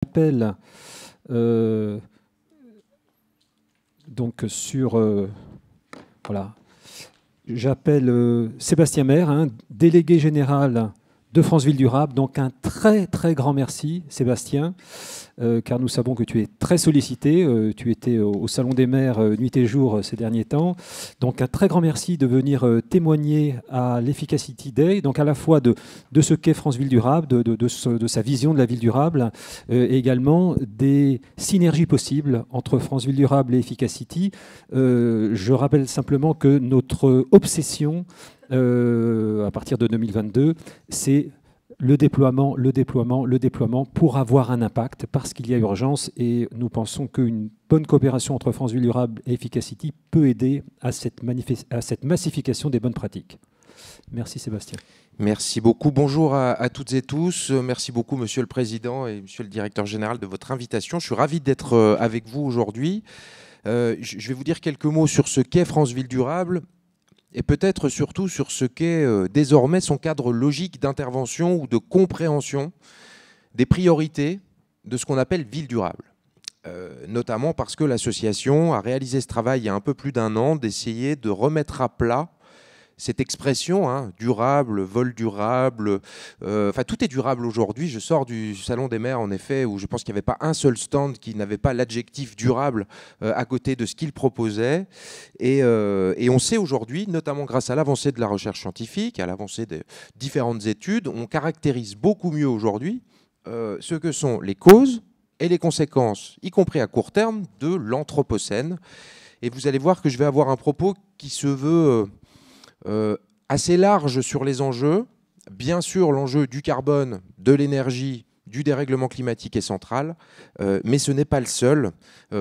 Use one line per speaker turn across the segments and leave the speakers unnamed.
J'appelle donc sur voilà, j'appelle Sébastien Maire, hein, délégué général de France Ville Durable. Donc un très très grand merci Sébastien, car nous savons que tu es très sollicité. Tu étais au Salon des maires nuit et jour ces derniers temps. Donc un très grand merci de venir témoigner à l'Efficacity Day, donc à la fois de ce qu'est France Ville Durable, de sa vision de la ville durable, et également des synergies possibles entre France Ville Durable et Efficacity. Je rappelle simplement que notre obsession à partir de 2022, c'est le déploiement pour avoir un impact, parce qu'il y a urgence, et nous pensons qu'une bonne coopération entre France Ville Durable et Efficacity peut aider à cette massification des bonnes pratiques. Merci Sébastien.
Merci beaucoup. Bonjour à toutes et tous. Merci beaucoup, Monsieur le Président et Monsieur le Directeur Général, de votre invitation. Je suis ravi d'être avec vous aujourd'hui. Je vais vous dire quelques mots sur ce qu'est France Ville Durable, et peut-être surtout sur ce qu'est désormais son cadre logique d'intervention ou de compréhension des priorités de ce qu'on appelle ville durable. Notamment parce que l'association a réalisé ce travail il y a un peu plus d'1 an, d'essayer de remettre à plat cette expression, hein, durable, vol durable, enfin tout est durable aujourd'hui. Je sors du Salon des maires, en effet, où je pense qu'il n'y avait pas un seul stand qui n'avait pas l'adjectif durable à côté de ce qu'il proposait. Et on sait aujourd'hui, notamment grâce à l'avancée de la recherche scientifique, à l'avancée des différentes études, on caractérise beaucoup mieux aujourd'hui ce que sont les causes et les conséquences, y compris à court terme, de l'anthropocène. Et vous allez voir que je vais avoir un propos qui se veut assez large sur les enjeux. Bien sûr, l'enjeu du carbone, de l'énergie, du dérèglement climatique est central, mais ce n'est pas le seul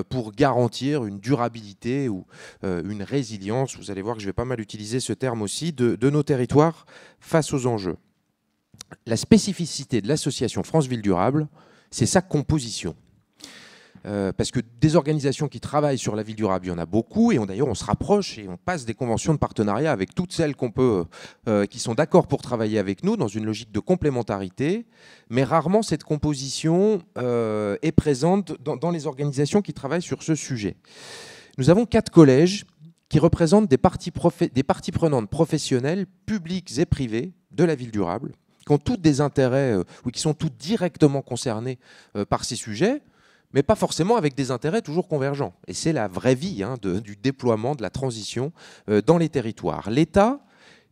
pour garantir une durabilité ou une résilience. Vous allez voir que je vais pas mal utiliser ce terme aussi, de nos territoires face aux enjeux. La spécificité de l'association France Ville Durable, c'est sa composition. Parce que des organisations qui travaillent sur la ville durable, il y en a beaucoup, et d'ailleurs on se rapproche et on passe des conventions de partenariat avec toutes celles qui sont d'accord pour travailler avec nous dans une logique de complémentarité, mais rarement cette composition est présente dans les organisations qui travaillent sur ce sujet. Nous avons 4 collèges qui représentent des parties prenantes professionnelles, publiques et privées de la ville durable, qui ont toutes des intérêts, ou qui sont toutes directement concernées par ces sujets, mais pas forcément avec des intérêts toujours convergents. Et c'est la vraie vie du déploiement, de la transition dans les territoires. L'État,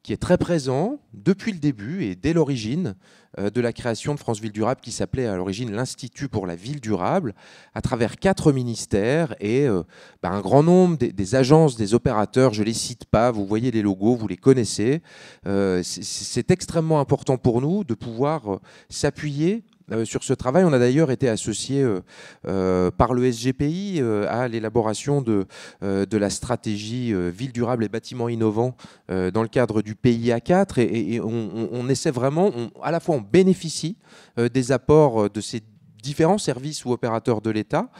qui est très présent depuis le début et dès l'origine de la création de France Ville Durable, qui s'appelait à l'origine l'Institut pour la ville durable, à travers 4 ministères et un grand nombre des agences, des opérateurs, je ne les cite pas, vous voyez les logos, vous les connaissez. C'est extrêmement important pour nous de pouvoir s'appuyer sur ce travail. On a d'ailleurs été associé par le SGPI à l'élaboration de la stratégie Ville durable et bâtiments innovants dans le cadre du PIA 4, et on essaie vraiment, à la fois on bénéficie des apports de ces différents services ou opérateurs de l'État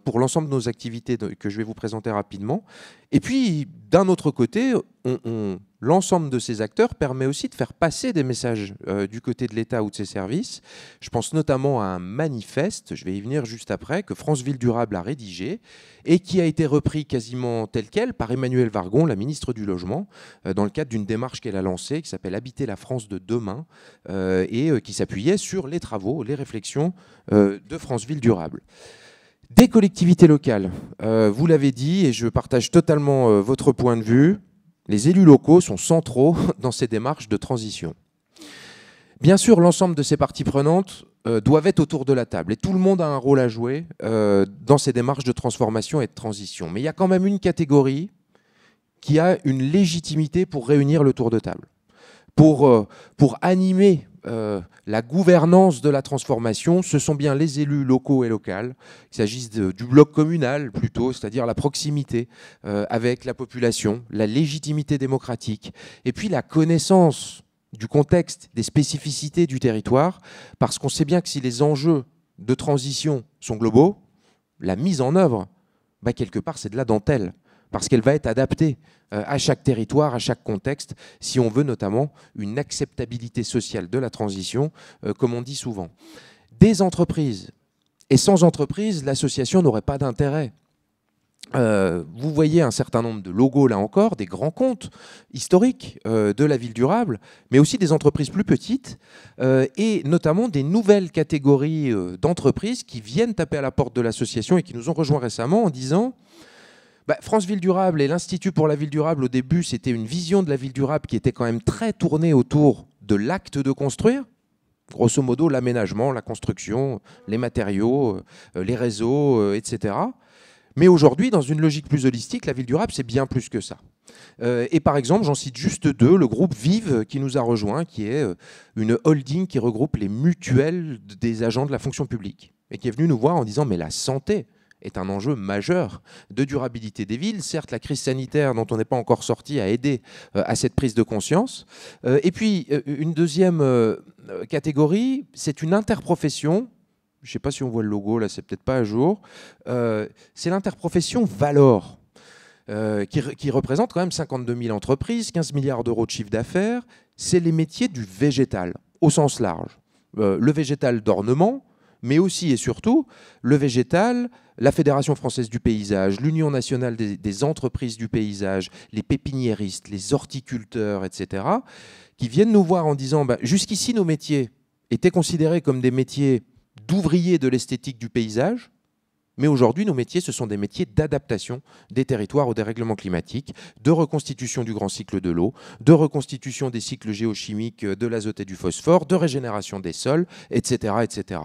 pour l'ensemble de nos activités que je vais vous présenter rapidement. Et puis, d'un autre côté, l'ensemble de ces acteurs permet aussi de faire passer des messages du côté de l'État ou de ses services. Je pense notamment à un manifeste, je vais y venir juste après, que France Ville Durable a rédigé et qui a été repris quasiment tel quel par Emmanuelle Wargon, la ministre du Logement, dans le cadre d'une démarche qu'elle a lancée qui s'appelle Habiter la France de demain et qui s'appuyait sur les travaux, les réflexions de France Ville Durable. Des collectivités locales, vous l'avez dit, et je partage totalement votre point de vue, les élus locaux sont centraux dans ces démarches de transition. Bien sûr, l'ensemble de ces parties prenantes doivent être autour de la table, et tout le monde a un rôle à jouer dans ces démarches de transformation et de transition. Mais il y a quand même une catégorie qui a une légitimité pour réunir le tour de table, pour animer la gouvernance de la transformation. Ce sont bien les élus locaux et locales, qu'il s'agisse du bloc communal plutôt, c'est-à-dire la proximité avec la population, la légitimité démocratique, et puis la connaissance du contexte, des spécificités du territoire, parce qu'on sait bien que si les enjeux de transition sont globaux, la mise en œuvre, quelque part, c'est de la dentelle, parce qu'elle va être adaptée à chaque territoire, à chaque contexte, si on veut notamment une acceptabilité sociale de la transition, comme on dit souvent. Des entreprises Et sans entreprise, l'association n'aurait pas d'intérêt. Vous voyez un certain nombre de logos, là encore, des grands comptes historiques de la ville durable, mais aussi des entreprises plus petites et notamment des nouvelles catégories d'entreprises qui viennent taper à la porte de l'association et qui nous ont rejoints récemment en disant France Ville Durable et l'Institut pour la ville durable, au début, c'était une vision de la ville durable qui était quand même très tournée autour de l'acte de construire. Grosso modo, l'aménagement, la construction, les matériaux, les réseaux, etc. Mais aujourd'hui, dans une logique plus holistique, la ville durable, c'est bien plus que ça. Et par exemple, j'en cite juste deux, le groupe Vive qui nous a rejoint, qui est une holding qui regroupe les mutuelles des agents de la fonction publique, et qui est venu nous voir en disant « mais la santé est un enjeu majeur de durabilité des villes. Certes, la crise sanitaire dont on n'est pas encore sorti a aidé à cette prise de conscience. Et puis, une deuxième catégorie, c'est une interprofession. Je ne sais pas si on voit le logo, là, c'est peut-être pas à jour. C'est l'interprofession Valor, qui représente quand même 52 000 entreprises, 15 milliards d'euros de chiffre d'affaires. C'est les métiers du végétal, au sens large. Le végétal d'ornement, mais aussi et surtout le végétal, la Fédération française du paysage, l'Union nationale des entreprises du paysage, les pépiniéristes, les horticulteurs, etc., qui viennent nous voir en disant jusqu'ici, nos métiers étaient considérés comme des métiers d'ouvriers de l'esthétique du paysage, mais aujourd'hui, nos métiers, ce sont des métiers d'adaptation des territoires au dérèglement climatique, de reconstitution du grand cycle de l'eau, de reconstitution des cycles géochimiques de l'azote et du phosphore, de régénération des sols, etc. etc.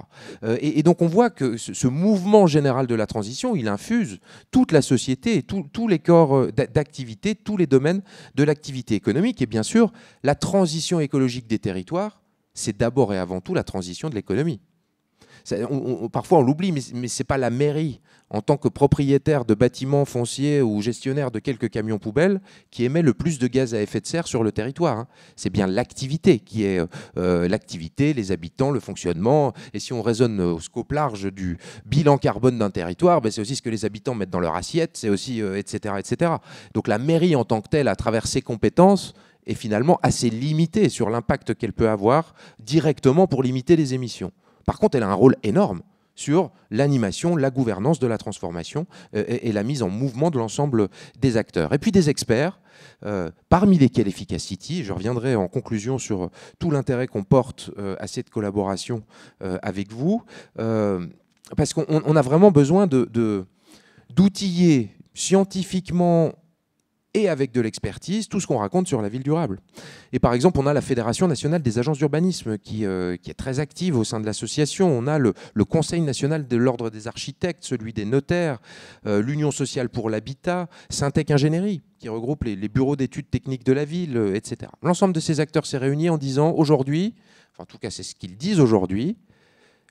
Et donc, on voit que ce mouvement général de la transition, il infuse toute la société, et tous les corps d'activité, tous les domaines de l'activité économique. Et bien sûr, la transition écologique des territoires, c'est d'abord et avant tout la transition de l'économie. Parfois on l'oublie, mais ce n'est pas la mairie en tant que propriétaire de bâtiments fonciers ou gestionnaire de quelques camions poubelles qui émet le plus de gaz à effet de serre sur le territoire. C'est bien l'activité qui est l'activité, les habitants, le fonctionnement. Et si on raisonne au scope large du bilan carbone d'un territoire, c'est aussi ce que les habitants mettent dans leur assiette, c'est aussi etc., etc. Donc la mairie en tant que telle, à travers ses compétences, est finalement assez limitée sur l'impact qu'elle peut avoir directement pour limiter les émissions. Par contre, elle a un rôle énorme sur l'animation, la gouvernance de la transformation et la mise en mouvement de l'ensemble des acteurs. Et puis des experts, parmi lesquels Efficacity. Je reviendrai en conclusion sur tout l'intérêt qu'on porte à cette collaboration avec vous, parce qu'on a vraiment besoin d'outiller scientifiquement et avec de l'expertise, tout ce qu'on raconte sur la ville durable. Et par exemple, on a la Fédération nationale des agences d'urbanisme qui est très active au sein de l'association. On a le Conseil national de l'ordre des architectes, celui des notaires, l'Union sociale pour l'habitat, Syntec Ingénierie, qui regroupe les bureaux d'études techniques de la ville, etc. L'ensemble de ces acteurs s'est réuni en disant aujourd'hui, enfin en tout cas c'est ce qu'ils disent aujourd'hui,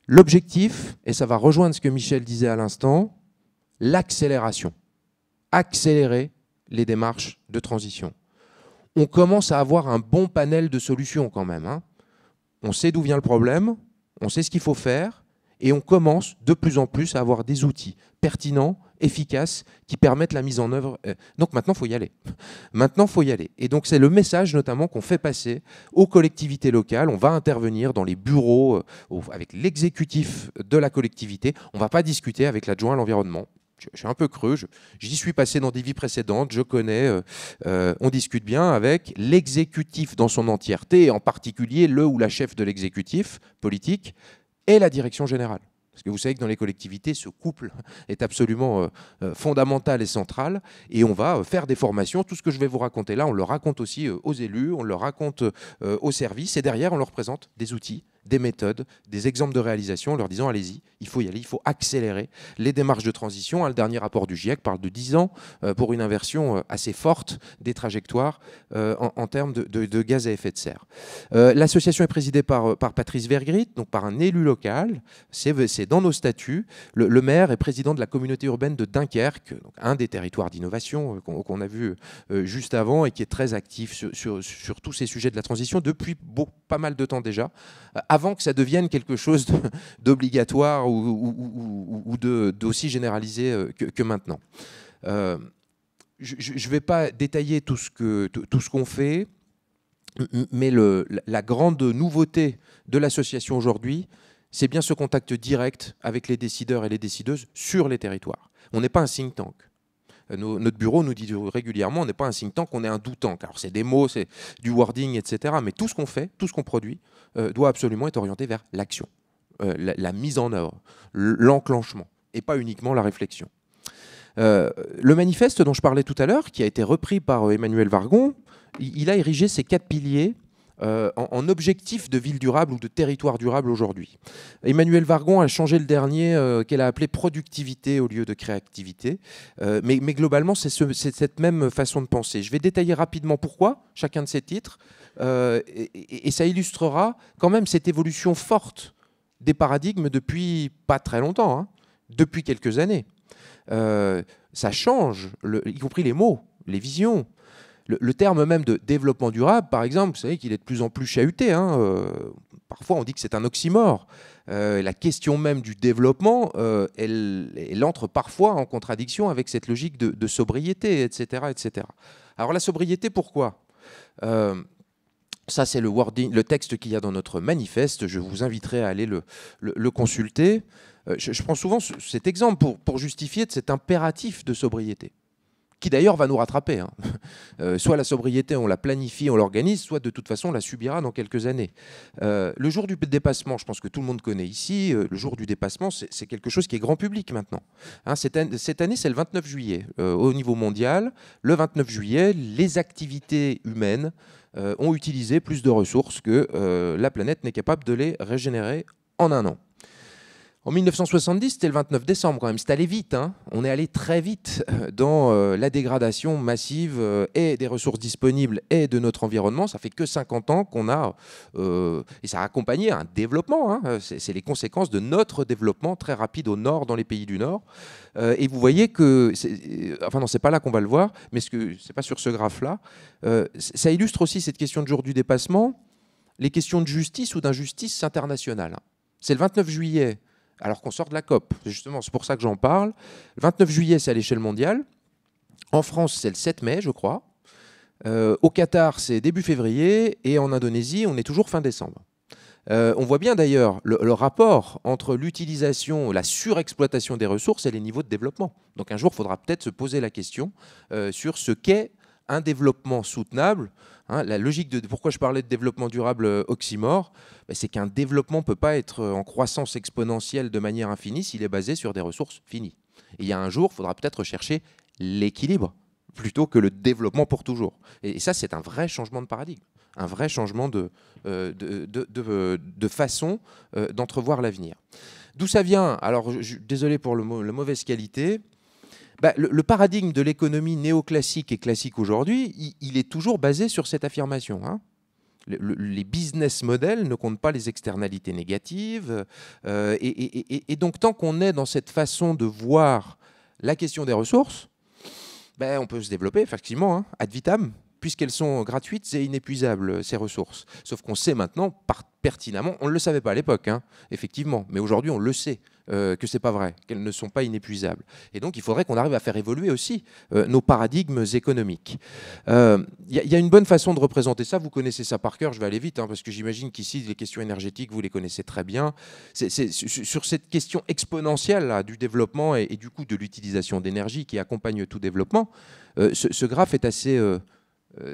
l'objectif, et ça va rejoindre ce que Michel disait à l'instant, l'accélération. Accélérer les démarches de transition. On commence à avoir un bon panel de solutions quand même. On sait d'où vient le problème, on sait ce qu'il faut faire, et on commence de plus en plus à avoir des outils pertinents, efficaces, qui permettent la mise en œuvre. Donc maintenant, il faut y aller. Maintenant, il faut y aller. Et donc c'est le message notamment qu'on fait passer aux collectivités locales. On va intervenir dans les bureaux avec l'exécutif de la collectivité. On ne va pas discuter avec l'adjoint à l'environnement. Je suis un peu creux, j'y suis passé dans des vies précédentes, je connais, on discute bien avec l'exécutif dans son entièreté, et en particulier le ou la chef de l'exécutif politique et la direction générale. Parce que vous savez que dans les collectivités, ce couple est absolument fondamental et central, et on va faire des formations. Tout ce que je vais vous raconter là, on le raconte aussi aux élus, on le raconte aux services, et derrière, on leur présente des outils, des méthodes, des exemples de réalisation en leur disant allez-y, il faut y aller, il faut accélérer les démarches de transition. Le dernier rapport du GIEC parle de 10 ans pour une inversion assez forte des trajectoires en termes de gaz à effet de serre. L'association est présidée par Patrice Vergrit, donc par un élu local. C'est dans nos statuts. Le maire est président de la communauté urbaine de Dunkerque, donc un des territoires d'innovation qu'on a vu juste avant et qui est très actif sur tous ces sujets de la transition depuis pas mal de temps déjà, avant que ça devienne quelque chose d'obligatoire ou d'aussi généralisé que maintenant. Je ne vais pas détailler tout ce qu'on fait, mais la grande nouveauté de l'association aujourd'hui, c'est bien ce contact direct avec les décideurs et les décideuses sur les territoires. On n'est pas un think tank. Notre bureau nous dit régulièrement, on n'est pas un think tank, on est un do tank. Alors c'est des mots, c'est du wording, etc. Mais tout ce qu'on fait, tout ce qu'on produit, doit absolument être orienté vers l'action, la mise en œuvre, l'enclenchement, et pas uniquement la réflexion. Le manifeste dont je parlais tout à l'heure, qui a été repris par Emmanuel Wargon, il a érigé ces 4 piliers en objectif de ville durable ou de territoire durable aujourd'hui. Emmanuel Wargon a changé le dernier qu'elle a appelé productivité au lieu de créativité. Mais globalement, c'est cette même façon de penser. Je vais détailler rapidement pourquoi, chacun de ces titres, et ça illustrera quand même cette évolution forte des paradigmes depuis pas très longtemps, hein, depuis quelques années. Ça change, y compris les mots, les visions. Le terme même de développement durable, par exemple, vous savez qu'il est de plus en plus chahuté. Hein, parfois, on dit que c'est un oxymore. La question même du développement, elle entre parfois en contradiction avec cette logique de sobriété, etc., etc. Alors la sobriété, pourquoi ? Ça, c'est le texte qu'il y a dans notre manifeste. Je vous inviterai à aller le consulter. Je prends souvent cet exemple pour justifier de cet impératif de sobriété, qui d'ailleurs va nous rattraper. Hein. Soit la sobriété, on la planifie, on l'organise, soit de toute façon, on la subira dans quelques années. Le jour du dépassement, je pense que tout le monde connaît ici, le jour du dépassement, c'est quelque chose qui est grand public maintenant. Hein, cette année, c'est le 29 juillet. Au niveau mondial, le 29 juillet, les activités humaines ont utilisé plus de ressources que la planète n'est capable de les régénérer en un an. En 1970, c'était le 29 décembre quand même, c'est allé vite, hein. On est allé très vite dans la dégradation massive et des ressources disponibles et de notre environnement. Ça fait que 50 ans qu'on a, et ça a accompagné un développement, hein. C'est les conséquences de notre développement très rapide au nord, dans les pays du Nord. Et vous voyez que, enfin non, c'est pas là qu'on va le voir, mais c'est pas sur ce graphe-là, ça illustre aussi cette question de jour du dépassement, les questions de justice ou d'injustice internationale. C'est le 29 juillet, alors qu'on sort de la COP, justement, c'est pour ça que j'en parle. Le 29 juillet, c'est à l'échelle mondiale. En France, c'est le 7 mai, je crois. Au Qatar, c'est début février. Et en Indonésie, on est toujours fin décembre. On voit bien d'ailleurs le rapport entre l'utilisation, la surexploitation des ressources et les niveaux de développement. Donc un jour, il faudra peut-être se poser la question sur ce qu'est un développement soutenable. Hein, la logique de pourquoi je parlais de développement durable oxymore, c'est qu'un développement ne peut pas être en croissance exponentielle de manière infinie s'il est basé sur des ressources finies. Et il y a un jour, il faudra peut-être chercher l'équilibre plutôt que le développement pour toujours. Et ça, c'est un vrai changement de paradigme, un vrai changement de façon d'entrevoir l'avenir. D'où ça vient? Alors, désolé pour la mauvaise qualité. Le paradigme de l'économie néoclassique et classique aujourd'hui, il est toujours basé sur cette affirmation. Hein. Les business models ne comptent pas les externalités négatives. Et donc, tant qu'on est dans cette façon de voir la question des ressources, on peut se développer, effectivement, hein, ad vitam, puisqu'elles sont gratuites et inépuisables, ces ressources. Sauf qu'on sait maintenant, pertinemment, on ne le savait pas à l'époque, hein, effectivement, mais aujourd'hui on le sait, que ce n'est pas vrai, qu'elles ne sont pas inépuisables. Et donc il faudrait qu'on arrive à faire évoluer aussi nos paradigmes économiques. Y a une bonne façon de représenter ça, vous connaissez ça par cœur, je vais aller vite, hein, parce que j'imagine qu'ici les questions énergétiques, vous les connaissez très bien. C'est sur cette question exponentielle là, du développement et du coup de l'utilisation d'énergie qui accompagne tout développement, ce graphe est assez...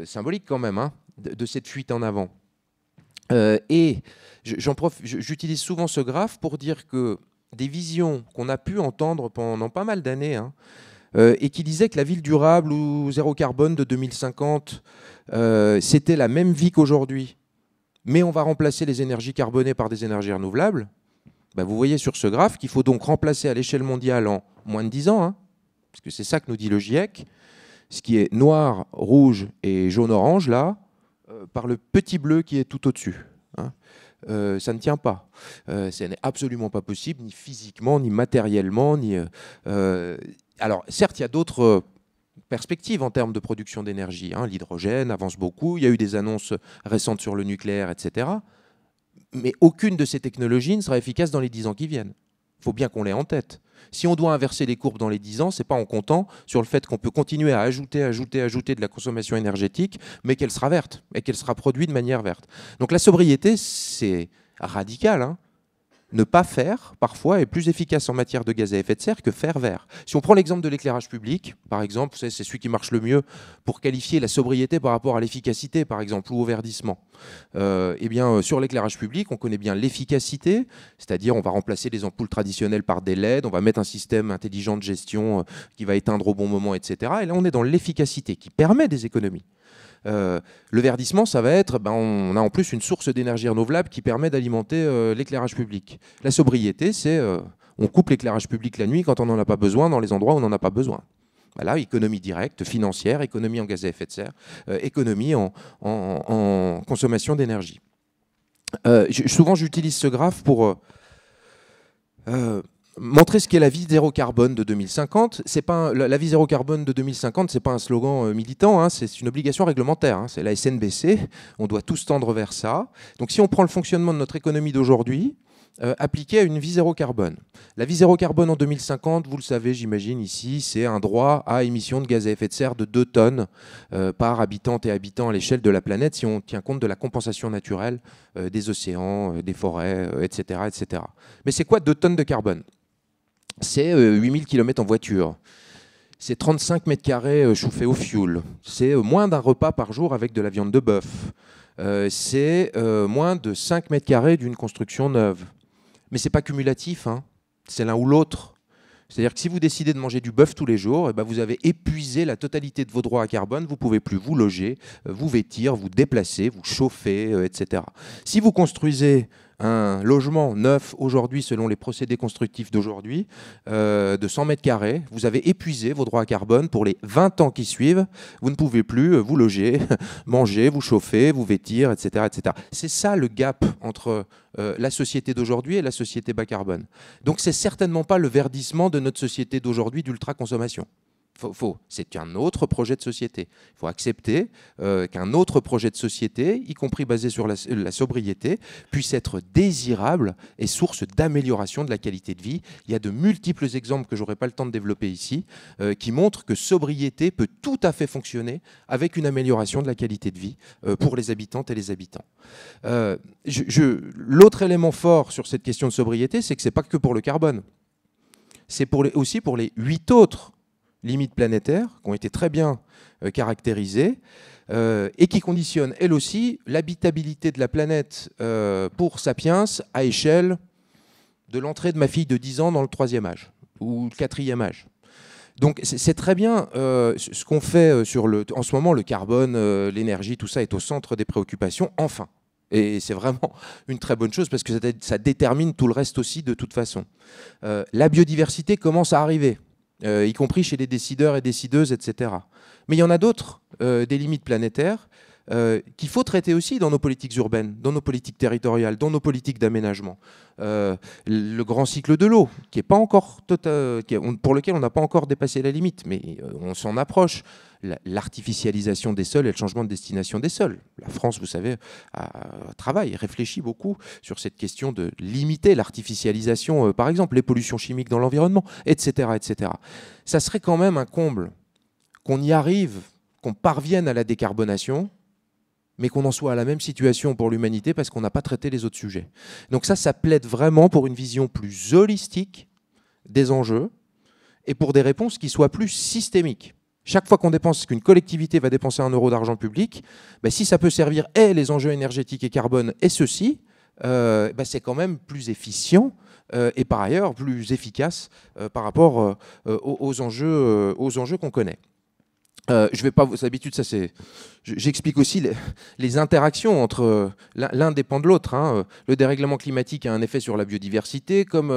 symbolique quand même, hein, de cette fuite en avant. Et j'utilise souvent ce graphe pour dire que des visions qu'on a pu entendre pendant pas mal d'années, hein, et qui disaient que la ville durable ou zéro carbone de 2050, c'était la même vie qu'aujourd'hui, mais on va remplacer les énergies carbonées par des énergies renouvelables, vous voyez sur ce graphe qu'il faut donc remplacer à l'échelle mondiale en moins de 10 ans, hein, parce que c'est ça que nous dit le GIEC, ce qui est noir, rouge et jaune-orange, là, par le petit bleu qui est tout au-dessus. Hein. Ça ne tient pas. Ce n'est absolument pas possible, ni physiquement, ni matériellement. Alors, certes, il y a d'autres perspectives en termes de production d'énergie. Hein. L'hydrogène avance beaucoup, il y a eu des annonces récentes sur le nucléaire, etc. Mais aucune de ces technologies ne sera efficace dans les 10 ans qui viennent. Il faut bien qu'on l'ait en tête. Si on doit inverser les courbes dans les 10 ans, ce n'est pas en comptant sur le fait qu'on peut continuer à ajouter de la consommation énergétique, mais qu'elle sera verte et qu'elle sera produite de manière verte. Donc la sobriété, c'est radical, hein, ne pas faire, parfois, est plus efficace en matière de gaz à effet de serre que faire vert. Si on prend l'exemple de l'éclairage public, par exemple, c'est celui qui marche le mieux pour qualifier la sobriété par rapport à l'efficacité, par exemple, ou au verdissement. Eh bien, sur l'éclairage public, on connaît bien l'efficacité, c'est-à-dire on va remplacer les ampoules traditionnelles par des LED, on va mettre un système intelligent de gestion qui va éteindre au bon moment, etc. Et là, on est dans l'efficacité qui permet des économies. Le verdissement, ça va être, on a en plus une source d'énergie renouvelable qui permet d'alimenter l'éclairage public. La sobriété, c'est on coupe l'éclairage public la nuit quand on n'en a pas besoin, dans les endroits où on n'en a pas besoin. Voilà, économie directe, financière, économie en gaz à effet de serre, économie en consommation d'énergie. Souvent, j'utilise ce graphe pour montrer ce qu'est la vie zéro carbone de 2050. La vie zéro carbone de 2050, ce n'est pas un slogan militant, hein, c'est une obligation réglementaire. Hein, c'est la SNBC, on doit tous tendre vers ça. Donc si on prend le fonctionnement de notre économie d'aujourd'hui, appliqué à une vie zéro carbone. La vie zéro carbone en 2050, vous le savez, j'imagine ici, c'est un droit à émission de gaz à effet de serre de 2 tonnes par habitante et habitant à l'échelle de la planète, si on tient compte de la compensation naturelle des océans, des forêts, etc., etc. Mais c'est quoi 2 tonnes de carbone ? C'est 8000 km en voiture. C'est 35 mètres carrés chauffés au fioul. C'est moins d'un repas par jour avec de la viande de bœuf. C'est moins de 5 mètres carrés d'une construction neuve. Mais ce n'est pas cumulatif, hein. C'est l'un ou l'autre. C'est-à-dire que si vous décidez de manger du bœuf tous les jours, vous avez épuisé la totalité de vos droits à carbone, vous ne pouvez plus vous loger, vous vêtir, vous déplacer, vous chauffer, etc. Si vous construisez un logement neuf aujourd'hui, selon les procédés constructifs d'aujourd'hui, de 100 mètres carrés, vous avez épuisé vos droits à carbone pour les 20 ans qui suivent, vous ne pouvez plus vous loger, manger, vous chauffer, vous vêtir, etc., etc. C'est ça le gap entre la société d'aujourd'hui et la société bas carbone. Donc c'est certainement pas le verdissement de notre société d'aujourd'hui d'ultra-consommation. C'est un autre projet de société. Il faut accepter qu'un autre projet de société, y compris basé sur la sobriété, puisse être désirable et source d'amélioration de la qualité de vie. Il y a de multiples exemples que je n'aurai pas le temps de développer ici, qui montrent que sobriété peut tout à fait fonctionner avec une amélioration de la qualité de vie pour les habitantes et les habitants. L'autre élément fort sur cette question de sobriété, c'est que ce n'est pas que pour le carbone. C'est aussi pour les 8 autres limites planétaires qui ont été très bien caractérisées et qui conditionnent, elles aussi, l'habitabilité de la planète pour Sapiens à échelle de l'entrée de ma fille de 10 ans dans le 3e âge ou le 4e âge. Donc c'est très bien ce qu'on fait en ce moment, le carbone, l'énergie, tout ça est au centre des préoccupations, enfin. Et c'est vraiment une très bonne chose parce que ça détermine tout le reste aussi de toute façon. La biodiversité commence à arriver. Y compris chez les décideurs et décideuses, etc. Mais il y en a d'autres, des limites planétaires, qu'il faut traiter aussi dans nos politiques urbaines, dans nos politiques territoriales, dans nos politiques d'aménagement. Le grand cycle de l'eau, qui est pas encore pour lequel on n'a pas encore dépassé la limite, mais on s'en approche. L'artificialisation des sols et le changement de destination des sols. La France, vous savez, travaille, réfléchit beaucoup sur cette question de limiter l'artificialisation, par exemple, les pollutions chimiques dans l'environnement, etc., etc. Ça serait quand même un comble qu'on y arrive, qu'on parvienne à la décarbonation, mais qu'on en soit à la même situation pour l'humanité parce qu'on n'a pas traité les autres sujets. Donc ça plaide vraiment pour une vision plus holistique des enjeux et pour des réponses qui soient plus systémiques. Chaque fois qu'une collectivité va dépenser 1 euro d'argent public, si ça peut servir les enjeux énergétiques et carbone et ceci, c'est quand même plus efficient et par ailleurs plus efficace par rapport aux enjeux qu'on connaît. Je vais pas, d'habitude, j'explique aussi les interactions entre l'un dépend de l'autre. Hein. Le dérèglement climatique a un effet sur la biodiversité, comme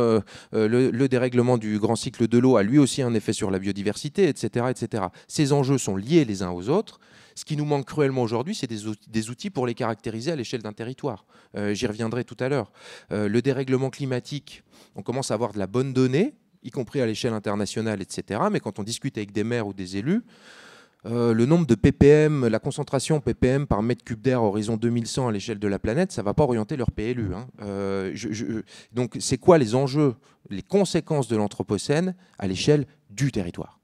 le dérèglement du grand cycle de l'eau a lui aussi un effet sur la biodiversité, etc., etc. Ces enjeux sont liés les uns aux autres. Ce qui nous manque cruellement aujourd'hui, c'est des outils pour les caractériser à l'échelle d'un territoire. J'y reviendrai tout à l'heure. Le dérèglement climatique, on commence à avoir de la bonne donnée, y compris à l'échelle internationale, etc. Mais quand on discute avec des maires ou des élus, le nombre de ppm, la concentration ppm par mètre cube d'air horizon 2100 à l'échelle de la planète, ça ne va pas orienter leur PLU. Hein. Donc c'est quoi les enjeux, les conséquences de l'Anthropocène à l'échelle du territoire?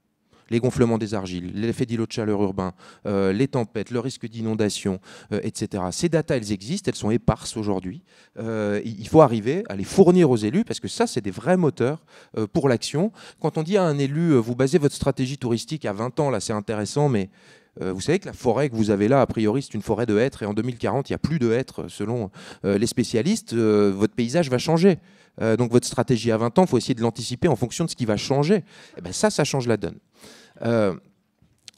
les gonflements des argiles, l'effet d'îlot de chaleur urbain, les tempêtes, le risque d'inondation, etc. Ces datas, elles existent, elles sont éparses aujourd'hui. Il faut arriver à les fournir aux élus, parce que ça, c'est des vrais moteurs pour l'action. Quand on dit à un élu, vous basez votre stratégie touristique à 20 ans, là c'est intéressant, mais vous savez que la forêt que vous avez là, a priori, c'est une forêt de hêtres, et en 2040, il n'y a plus de hêtres, selon les spécialistes. Votre paysage va changer. Donc votre stratégie à 20 ans, il faut essayer de l'anticiper en fonction de ce qui va changer. Et ben ça change la donne.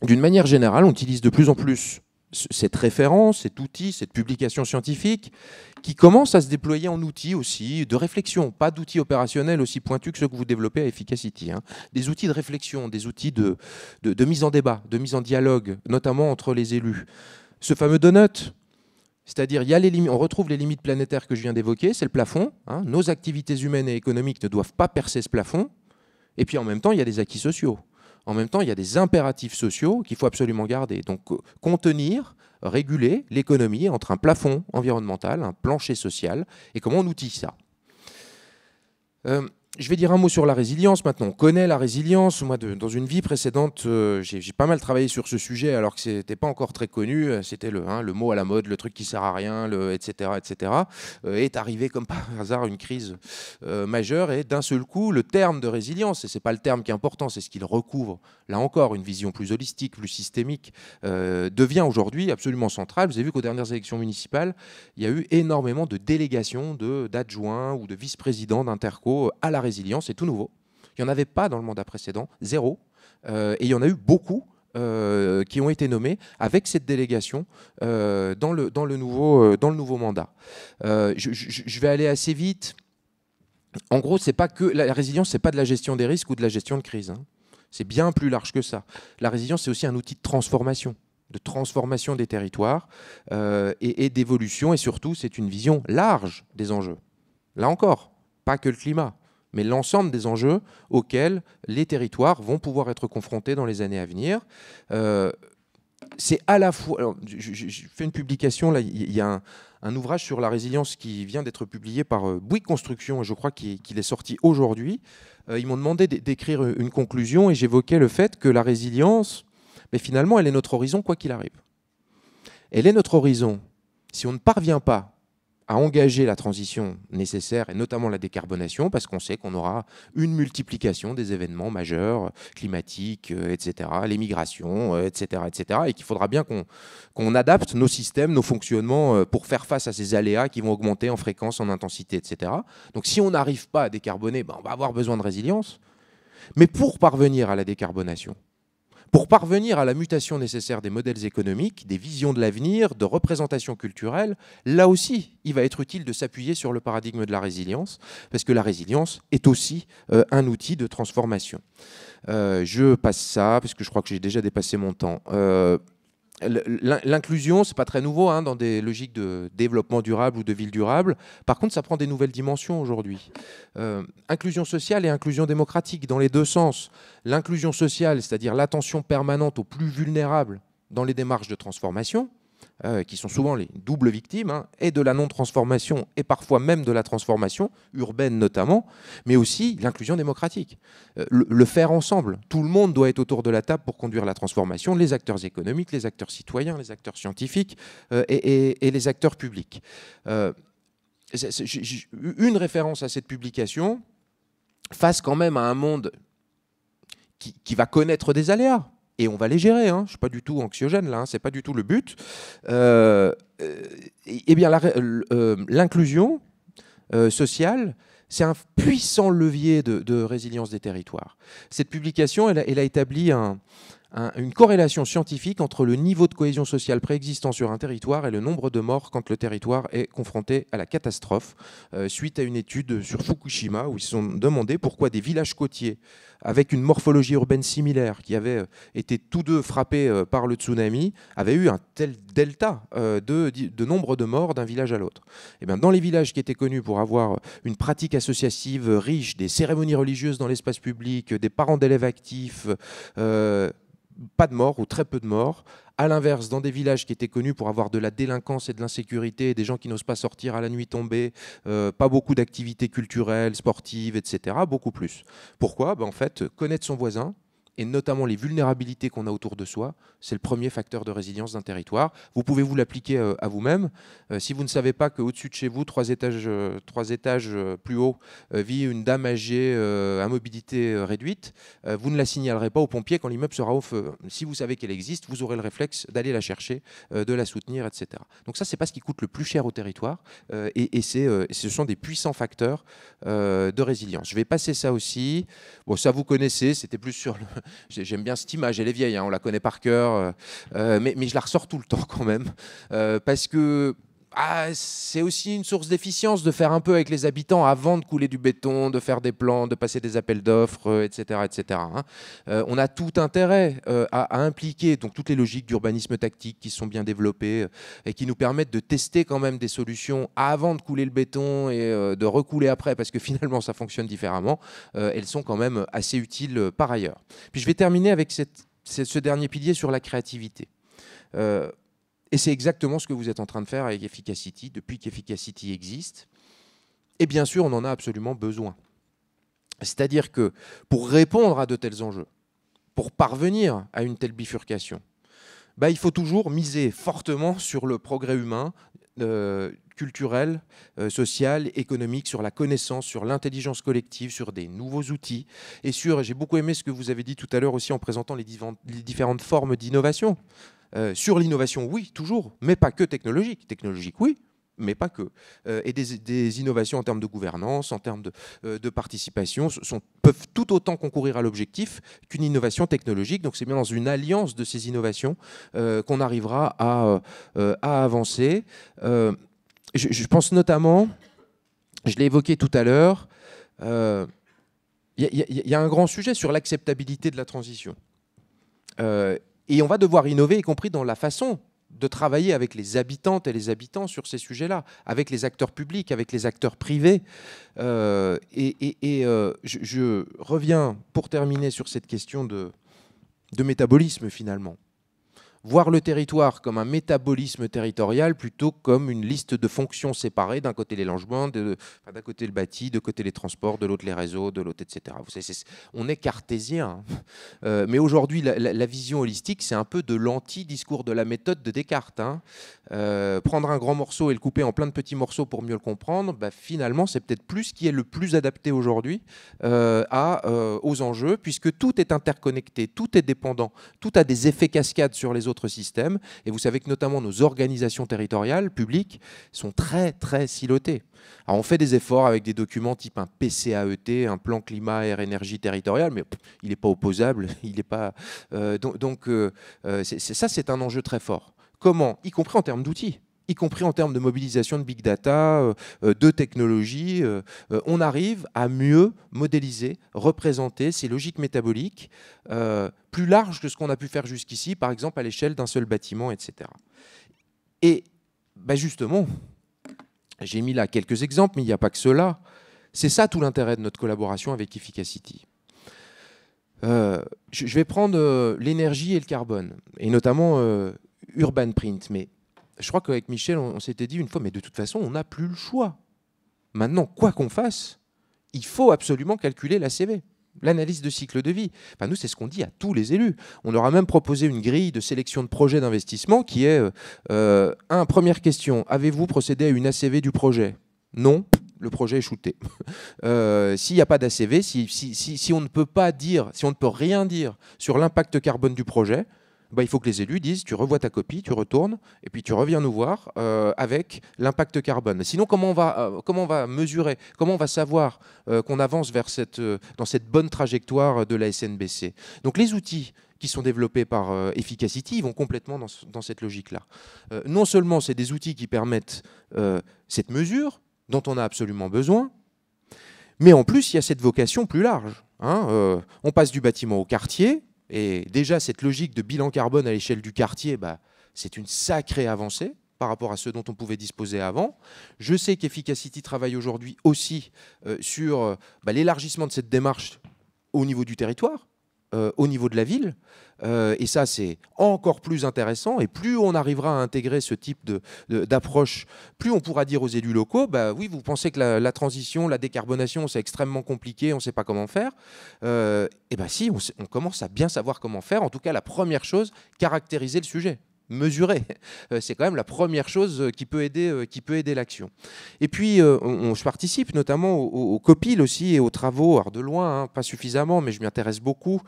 D'une manière générale, on utilise de plus en plus cette référence, cet outil, cette publication scientifique qui commence à se déployer en outils aussi de réflexion, pas d'outils opérationnels aussi pointus que ceux que vous développez à Efficacity. Hein. Des outils de réflexion, des outils de mise en débat, de mise en dialogue, notamment entre les élus. Ce fameux donut, c'est-à-dire on retrouve les limites planétaires que je viens d'évoquer, c'est le plafond. Hein. Nos activités humaines et économiques ne doivent pas percer ce plafond. Et puis en même temps, il y a des acquis sociaux. En même temps, il y a des impératifs sociaux qu'il faut absolument garder. Donc, contenir, réguler l'économie entre un plafond environnemental, un plancher social, et comment on outille ça. Je vais dire un mot sur la résilience maintenant. On connaît la résilience. Moi, dans une vie précédente, j'ai pas mal travaillé sur ce sujet alors que c'était pas encore très connu. C'était le mot à la mode, le truc qui sert à rien, etc., etc. Est arrivé comme par hasard une crise majeure et d'un seul coup, le terme de résilience, et c'est pas le terme qui est important, c'est ce qu'il recouvre. Là encore, une vision plus holistique, plus systémique, devient aujourd'hui absolument centrale. Vous avez vu qu'aux dernières élections municipales, il y a eu énormément de délégations d'adjoints ou de vice-présidents d'interco à la résilience, c'est tout nouveau. Il n'y en avait pas dans le mandat précédent, zéro. Et il y en a eu beaucoup qui ont été nommés avec cette délégation dans le nouveau mandat. Je vais aller assez vite. En gros, c'est pas que la résilience, c'est pas de la gestion des risques ou de la gestion de crise. Hein. C'est bien plus large que ça. La résilience, c'est aussi un outil de transformation des territoires et d'évolution. Et surtout, c'est une vision large des enjeux. Là encore, pas que le climat, mais l'ensemble des enjeux auxquels les territoires vont pouvoir être confrontés dans les années à venir. C'est à la fois... Alors, je fais une publication, là, il y a un ouvrage sur la résilience qui vient d'être publié par Bouygues Construction, et je crois qu'il est sorti aujourd'hui. Ils m'ont demandé d'écrire une conclusion, et j'évoquais le fait que la résilience, mais finalement, elle est notre horizon quoi qu'il arrive. Elle est notre horizon si on ne parvient pas à engager la transition nécessaire, et notamment la décarbonation, parce qu'on sait qu'on aura une multiplication des événements majeurs, climatiques, etc., les migrations, etc., etc., et qu'il faudra bien qu'on adapte nos systèmes, nos fonctionnements pour faire face à ces aléas qui vont augmenter en fréquence, en intensité, etc. Donc si on n'arrive pas à décarboner, on va avoir besoin de résilience. Mais pour parvenir à la décarbonation, pour parvenir à la mutation nécessaire des modèles économiques, des visions de l'avenir, de représentation culturelle, là aussi, il va être utile de s'appuyer sur le paradigme de la résilience, parce que la résilience est aussi un outil de transformation. Je passe ça, parce que je crois que j'ai déjà dépassé mon temps. L'inclusion, c'est pas très nouveau dans des logiques de développement durable ou de ville durable. Par contre, ça prend des nouvelles dimensions aujourd'hui. Inclusion sociale et inclusion démocratique dans les deux sens. L'inclusion sociale, c'est-à-dire l'attention permanente aux plus vulnérables dans les démarches de transformation, qui sont souvent les doubles victimes, et de la non-transformation, et parfois même de la transformation, urbaine notamment, mais aussi l'inclusion démocratique. Le faire ensemble. Tout le monde doit être autour de la table pour conduire la transformation, les acteurs économiques, les acteurs citoyens, les acteurs scientifiques et les acteurs publics. Une référence à cette publication face quand même à un monde qui va connaître des aléas. Et on va les gérer, je ne suis pas du tout anxiogène là, ce n'est pas du tout le but. Eh bien, l'inclusion sociale, c'est un puissant levier de résilience des territoires. Cette publication, elle a établi une corrélation scientifique entre le niveau de cohésion sociale préexistant sur un territoire et le nombre de morts quand le territoire est confronté à la catastrophe, suite à une étude sur Fukushima où ils se sont demandé pourquoi des villages côtiers avec une morphologie urbaine similaire, qui avaient été tous deux frappés par le tsunami, avaient eu un tel delta de nombre de morts d'un village à l'autre. Et bien, dans les villages qui étaient connus pour avoir une pratique associative riche, des cérémonies religieuses dans l'espace public, des parents d'élèves actifs, pas de morts ou très peu de morts. À l'inverse, dans des villages qui étaient connus pour avoir de la délinquance et de l'insécurité, des gens qui n'osent pas sortir à la nuit tombée, pas beaucoup d'activités culturelles, sportives, etc., beaucoup plus. Pourquoi ? En fait, connaître son voisin et notamment les vulnérabilités qu'on a autour de soi, c'est le premier facteur de résilience d'un territoire. Vous pouvez vous l'appliquer à vous-même. Si vous ne savez pas qu'au-dessus de chez vous, 3 étages plus haut, vit une dame âgée à mobilité réduite, vous ne la signalerez pas aux pompiers quand l'immeuble sera au feu. Si vous savez qu'elle existe, vous aurez le réflexe d'aller la chercher, de la soutenir, etc. Donc ça, c'est pas ce qui coûte le plus cher au territoire, et ce sont des puissants facteurs de résilience. Je vais passer ça aussi. Bon, ça vous connaissez, c'était plus sur le... J'aime bien cette image, elle est vieille, hein, on la connaît par cœur, mais je la ressors tout le temps quand même, parce que c'est aussi une source d'efficience de faire un peu avec les habitants avant de couler du béton, de faire des plans, de passer des appels d'offres, etc. etc. Hein. On a tout intérêt à impliquer donc, toutes les logiques d'urbanisme tactique qui sont bien développées et qui nous permettent de tester quand même des solutions avant de couler le béton et de recouler après parce que finalement ça fonctionne différemment. Elles sont quand même assez utiles par ailleurs. Puis je vais terminer avec ce dernier pilier sur la créativité. Et c'est exactement ce que vous êtes en train de faire avec Efficacity, depuis qu'Efficacity existe. Et bien sûr, on en a absolument besoin. C'est-à-dire que pour répondre à de tels enjeux, pour parvenir à une telle bifurcation, il faut toujours miser fortement sur le progrès humain, culturel, social, économique, sur la connaissance, sur l'intelligence collective, sur des nouveaux outils. Et j'ai beaucoup aimé ce que vous avez dit tout à l'heure aussi en présentant les différentes formes d'innovation. Sur l'innovation, oui, toujours, mais pas que technologique. Technologique, oui, mais pas que. Et des innovations en termes de gouvernance, en termes de participation, peuvent tout autant concourir à l'objectif qu'une innovation technologique. Donc c'est bien dans une alliance de ces innovations qu'on arrivera à avancer. Je pense notamment, je l'ai évoqué tout à l'heure, il y a un grand sujet sur l'acceptabilité de la transition. Et on va devoir innover, y compris dans la façon de travailler avec les habitantes et les habitants sur ces sujets-là, avec les acteurs publics, avec les acteurs privés. Je reviens pour terminer sur cette question de métabolisme finalement. Voir le territoire comme un métabolisme territorial plutôt que comme une liste de fonctions séparées, d'un côté les logements, d'un côté le bâti, de côté les transports, de l'autre les réseaux, de l'autre, etc. Vous savez, on est cartésien. Hein. Mais aujourd'hui, la vision holistique, c'est un peu de l'anti-discours de la méthode de Descartes. Hein. Prendre un grand morceau et le couper en plein de petits morceaux pour mieux le comprendre, finalement, c'est peut-être plus ce qui est le plus adapté aujourd'hui aux enjeux, puisque tout est interconnecté, tout est dépendant, tout a des effets cascades sur les autres systèmes. Et vous savez que notamment nos organisations territoriales, publiques, sont très, très silotées. Alors on fait des efforts avec des documents type un PCAET, un plan climat, air, énergie territorial, mais il n'est pas opposable. Il n'est pas, ça, c'est un enjeu très fort. Comment? Y compris en termes d'outils, y compris en termes de mobilisation de big data, de technologie, on arrive à mieux modéliser, représenter ces logiques métaboliques plus larges que ce qu'on a pu faire jusqu'ici, par exemple à l'échelle d'un seul bâtiment, etc. Et justement, j'ai mis là quelques exemples, mais il n'y a pas que cela. C'est ça tout l'intérêt de notre collaboration avec Efficacity. Je vais prendre l'énergie et le carbone, et notamment Urban Print, mais je crois qu'avec Michel, on s'était dit une fois, mais de toute façon, on n'a plus le choix. Maintenant, quoi qu'on fasse, il faut absolument calculer l'ACV, l'analyse de cycle de vie. Enfin, nous, c'est ce qu'on dit à tous les élus. On leur a même proposé une grille de sélection de projets d'investissement qui est, première question, avez-vous procédé à une ACV du projet? Non, le projet est shooté. S'il n'y a pas d'ACV, si on ne peut pas dire, si on ne peut rien dire sur l'impact carbone du projet, il faut que les élus disent, tu revois ta copie, tu retournes, et puis tu reviens nous voir avec l'impact carbone. Sinon, comment on va mesurer, comment on va savoir qu'on avance dans cette bonne trajectoire de la SNBC? Donc les outils qui sont développés par Efficacity, ils vont complètement dans cette logique-là. Non seulement c'est des outils qui permettent cette mesure, dont on a absolument besoin, mais en plus, il y a cette vocation plus large. Hein, on passe du bâtiment au quartier. Et déjà, cette logique de bilan carbone à l'échelle du quartier, c'est une sacrée avancée par rapport à ce dont on pouvait disposer avant. Je sais qu'Efficacity travaille aujourd'hui aussi sur l'élargissement de cette démarche au niveau du territoire. au niveau de la ville. Et ça, c'est encore plus intéressant. Et plus on arrivera à intégrer ce type d'approche, plus on pourra dire aux élus locaux, bah oui, vous pensez que la transition, la décarbonation, c'est extrêmement compliqué, on ne sait pas comment faire. Et bien si, on commence à bien savoir comment faire. En tout cas, la première chose, caractériser le sujet. Mesurer. C'est quand même la première chose qui peut aider l'action. Et puis, je participe notamment au COPIL aussi et aux travaux, alors de loin, hein, pas suffisamment, mais je m'y intéresse beaucoup,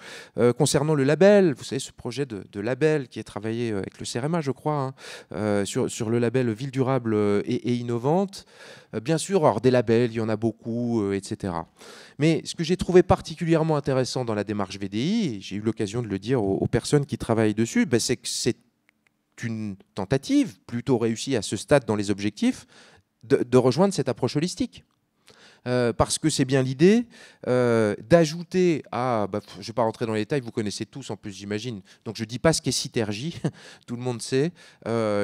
concernant le label. Vous savez, ce projet de label qui est travaillé avec le CEREMA, je crois, hein, sur le label Ville durable et innovante. Bien sûr, alors des labels, il y en a beaucoup, etc. Mais ce que j'ai trouvé particulièrement intéressant dans la démarche VDI, et j'ai eu l'occasion de le dire aux personnes qui travaillent dessus, ben, c'est que c'est une tentative plutôt réussie à ce stade dans les objectifs de rejoindre cette approche holistique. Parce que c'est bien l'idée d'ajouter à... je ne vais pas rentrer dans les détails, vous connaissez tous en plus, j'imagine. Donc je ne dis pas ce qu'est Sytergie, tout le monde sait,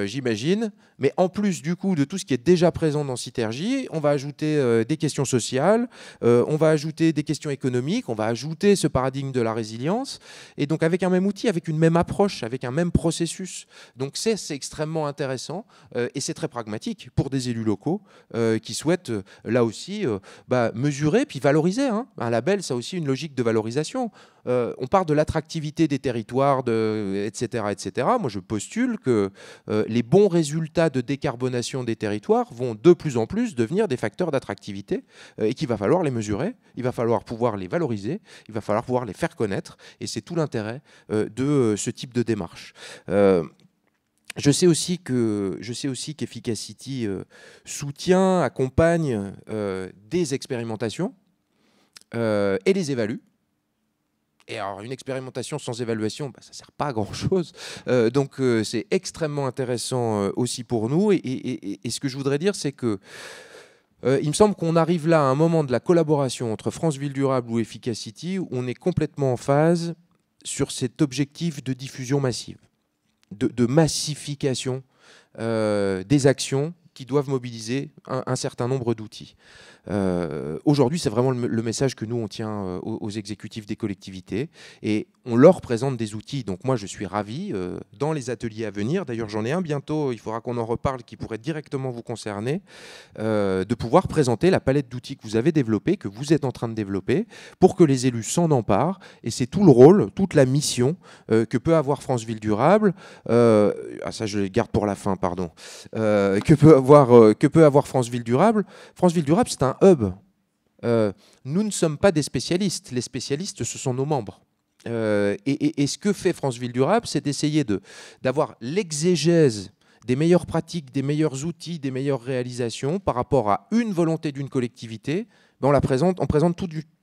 j'imagine. Mais en plus, du coup, de tout ce qui est déjà présent dans Sytergie, on va ajouter des questions sociales, on va ajouter des questions économiques, on va ajouter ce paradigme de la résilience. Et donc avec un même outil, avec une même approche, avec un même processus. Donc c'est extrêmement intéressant et c'est très pragmatique pour des élus locaux qui souhaitent, là aussi... mesurer puis valoriser. Hein. Un label, ça a aussi une logique de valorisation. On parle de l'attractivité des territoires, etc., etc. Moi, je postule que les bons résultats de décarbonation des territoires vont de plus en plus devenir des facteurs d'attractivité et qu'il va falloir les mesurer, il va falloir pouvoir les valoriser, il va falloir pouvoir les faire connaître. Et c'est tout l'intérêt de ce type de démarche. Je sais aussi qu'Efficacity soutient, accompagne des expérimentations et les évalue. Et alors, une expérimentation sans évaluation, ça ne sert pas à grand-chose. Donc, c'est extrêmement intéressant aussi pour nous. Et ce que je voudrais dire, c'est que il me semble qu'on arrive là à un moment de la collaboration entre France Ville Durable ou Efficacity où on est complètement en phase sur cet objectif de diffusion massive. De massification des actions qui doivent mobiliser un certain nombre d'outils. Aujourd'hui, c'est vraiment le message que nous, on tient aux exécutifs des collectivités et on leur présente des outils. Donc moi, je suis ravi dans les ateliers à venir. D'ailleurs, j'en ai un bientôt, il faudra qu'on en reparle, qui pourrait directement vous concerner, de pouvoir présenter la palette d'outils que vous avez développée, que vous êtes en train de développer, pour que les élus s'en emparent. Et c'est tout le rôle, toute la mission que peut avoir France Ville Durable. Ça, je le garde pour la fin, pardon. Que peut avoir France Ville Durable. France Ville Durable, c'est un hub. Nous ne sommes pas des spécialistes. Les spécialistes, ce sont nos membres. Et ce que fait France Ville Durable, c'est d'essayer d'avoir l'exégèse des meilleures pratiques, des meilleurs outils, des meilleures réalisations par rapport à une volonté d'une collectivité. On présente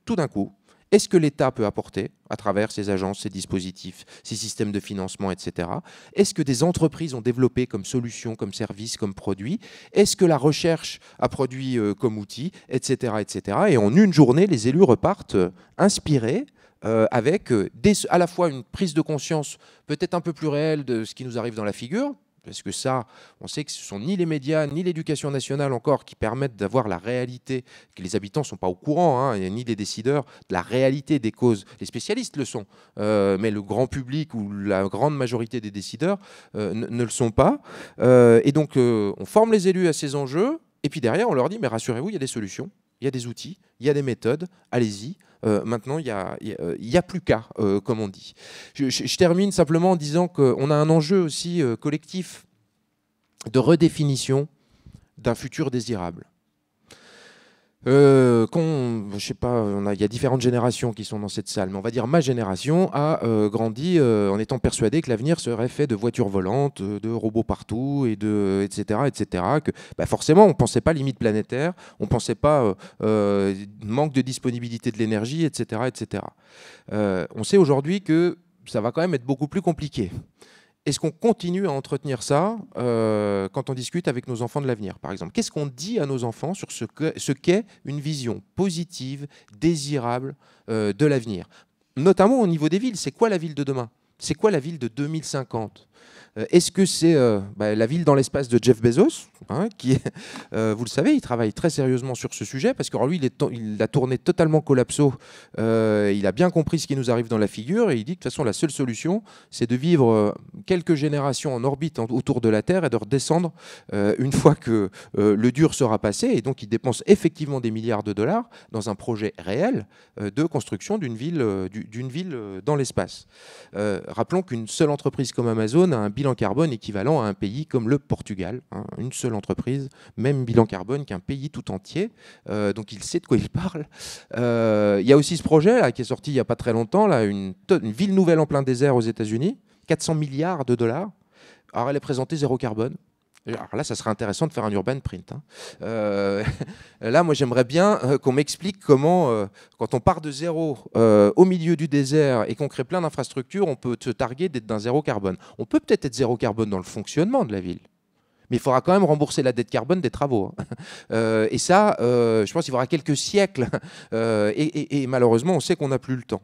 tout d'un coup. Est-ce que l'État peut apporter, à travers ses agences, ses dispositifs, ses systèmes de financement, etc. Est-ce que des entreprises ont développé comme solution, comme service, comme produit? Est-ce que la recherche a produit comme outil, etc., etc. Et en une journée, les élus repartent inspirés, avec à la fois une prise de conscience peut-être un peu plus réelle de ce qui nous arrive dans la figure, parce que ça, on sait que ce ne sont ni les médias, ni l'éducation nationale encore qui permettent d'avoir la réalité, que les habitants ne sont pas au courant, hein, ni les décideurs, de la réalité des causes. Les spécialistes le sont, mais le grand public ou la grande majorité des décideurs ne le sont pas. Et donc, on forme les élus à ces enjeux, et puis derrière, on leur dit, mais rassurez-vous, il y a des solutions, il y a des outils, il y a des méthodes, allez-y. Maintenant, il n'y a plus qu'à, comme on dit. Je termine simplement en disant qu'on a un enjeu aussi collectif de redéfinition d'un futur désirable. Je sais pas, il y a différentes générations qui sont dans cette salle, mais on va dire ma génération a grandi en étant persuadée que l'avenir serait fait de voitures volantes, de robots partout, etc., etc. Que forcément, on ne pensait pas limite planétaire, on ne pensait pas manque de disponibilité de l'énergie, etc., etc. On sait aujourd'hui que ça va quand même être beaucoup plus compliqué. Est-ce qu'on continue à entretenir ça quand on discute avec nos enfants de l'avenir, par exemple? Qu'est-ce qu'on dit à nos enfants sur ce qu'est une vision positive, désirable de l'avenir? Notamment au niveau des villes. C'est quoi la ville de demain? C'est quoi la ville de 2050? Est-ce que c'est la ville dans l'espace de Jeff Bezos, hein, qui est, vous le savez, il travaille très sérieusement sur ce sujet, parce que lui, il a tourné totalement collapso, il a bien compris ce qui nous arrive dans la figure, et il dit que de toute façon, la seule solution, c'est de vivre quelques générations en orbite autour de la Terre et de redescendre une fois que le dur sera passé, et donc il dépense effectivement des milliards de dollars dans un projet réel de construction d'une ville dans l'espace. Rappelons qu'une seule entreprise comme Amazon a un bilan carbone équivalent à un pays comme le Portugal, hein, une seule entreprise, même bilan carbone qu'un pays tout entier, donc il sait de quoi il parle. Il y a aussi ce projet là, qui est sorti il n'y a pas très longtemps, là, une ville nouvelle en plein désert aux États-Unis, 400 milliards de dollars. Alors elle est présentée zéro carbone. Alors là, ça serait intéressant de faire un urban print, hein. Là, moi, j'aimerais bien qu'on m'explique comment, quand on part de zéro au milieu du désert et qu'on crée plein d'infrastructures, on peut se targuer d'être d'un zéro carbone. On peut peut-être être zéro carbone dans le fonctionnement de la ville, mais il faudra quand même rembourser la dette carbone des travaux, hein. Et ça, je pense qu'il faudra quelques siècles. Et malheureusement, on sait qu'on n'a plus le temps.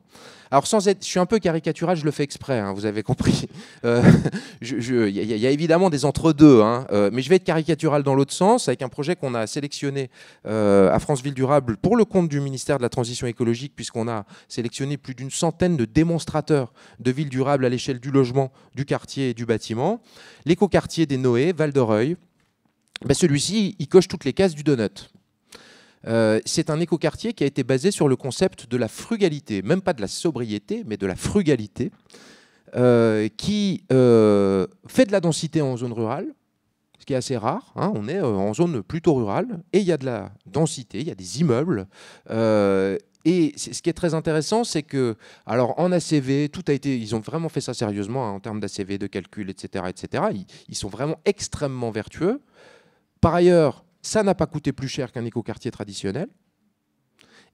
Alors, je suis un peu caricatural, je le fais exprès, hein, vous avez compris. Il y a évidemment des entre-deux, hein, mais je vais être caricatural dans l'autre sens, avec un projet qu'on a sélectionné à France Ville Durable pour le compte du ministère de la Transition écologique, puisqu'on a sélectionné plus d'une centaine de démonstrateurs de villes durables à l'échelle du logement, du quartier et du bâtiment. L'écoquartier des Noé, Val-d'Oreuil, celui-ci, il coche toutes les cases du donut. C'est un écoquartier qui a été basé sur le concept de la frugalité, même pas de la sobriété, mais de la frugalité, qui fait de la densité en zone rurale, ce qui est assez rare, hein, on est en zone plutôt rurale, et il y a de la densité, il y a des immeubles. Et ce qui est très intéressant, c'est que, alors en ACV, tout a été, ils ont vraiment fait ça sérieusement, hein, en termes d'ACV, de calcul, etc., etc. Ils sont vraiment extrêmement vertueux. Par ailleurs, ça n'a pas coûté plus cher qu'un écoquartier traditionnel.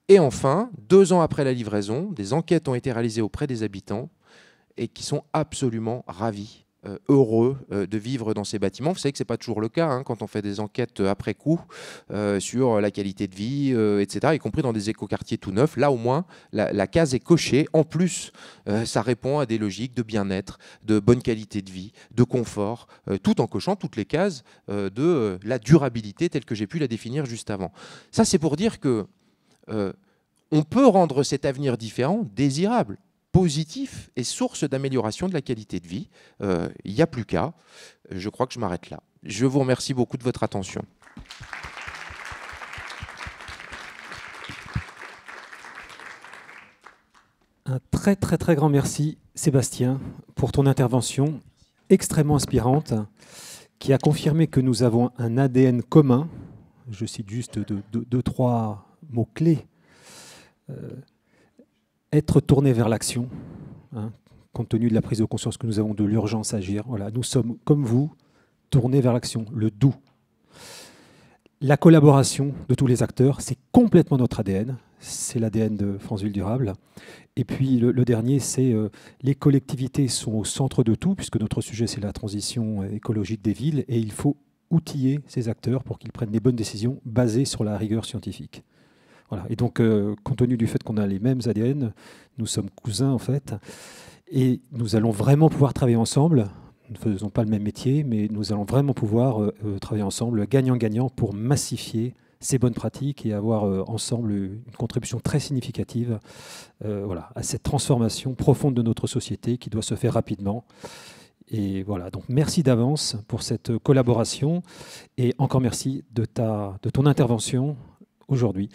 Et enfin, 2 ans après la livraison, des enquêtes ont été réalisées auprès des habitants et qui sont absolument ravis, heureux de vivre dans ces bâtiments. Vous savez que ce n'est pas toujours le cas, hein, quand on fait des enquêtes après coup sur la qualité de vie, etc., y compris dans des écoquartiers tout neufs. Là, au moins, la case est cochée. En plus, ça répond à des logiques de bien-être, de bonne qualité de vie, de confort, tout en cochant toutes les cases de la durabilité telle que j'ai pu la définir juste avant. Ça, c'est pour dire que on peut rendre cet avenir différent désirable, positif et source d'amélioration de la qualité de vie. Il n'y a plus qu'à. Je crois que je m'arrête là. Je vous remercie beaucoup de votre attention.
Un très très très grand merci, Sébastien, pour ton intervention extrêmement inspirante, qui a confirmé que nous avons un ADN commun. Je cite juste deux, trois mots-clés. Être tourné vers l'action, hein, compte tenu de la prise de conscience que nous avons de l'urgence à agir. Voilà, nous sommes, comme vous, tournés vers l'action, le doux. La collaboration de tous les acteurs, c'est complètement notre ADN. C'est l'ADN de France Ville Durable. Et puis le dernier, c'est les collectivités sont au centre de tout, puisque notre sujet, c'est la transition écologique des villes, et il faut outiller ces acteurs pour qu'ils prennent les bonnes décisions basées sur la rigueur scientifique. Voilà. Et donc, compte tenu du fait qu'on a les mêmes ADN, nous sommes cousins en fait, et nous allons vraiment pouvoir travailler ensemble. Nous ne faisons pas le même métier, mais nous allons vraiment pouvoir travailler ensemble, gagnant-gagnant, pour massifier ces bonnes pratiques et avoir ensemble une contribution très significative voilà, à cette transformation profonde de notre société qui doit se faire rapidement. Et voilà, donc merci d'avance pour cette collaboration et encore merci de ton intervention aujourd'hui.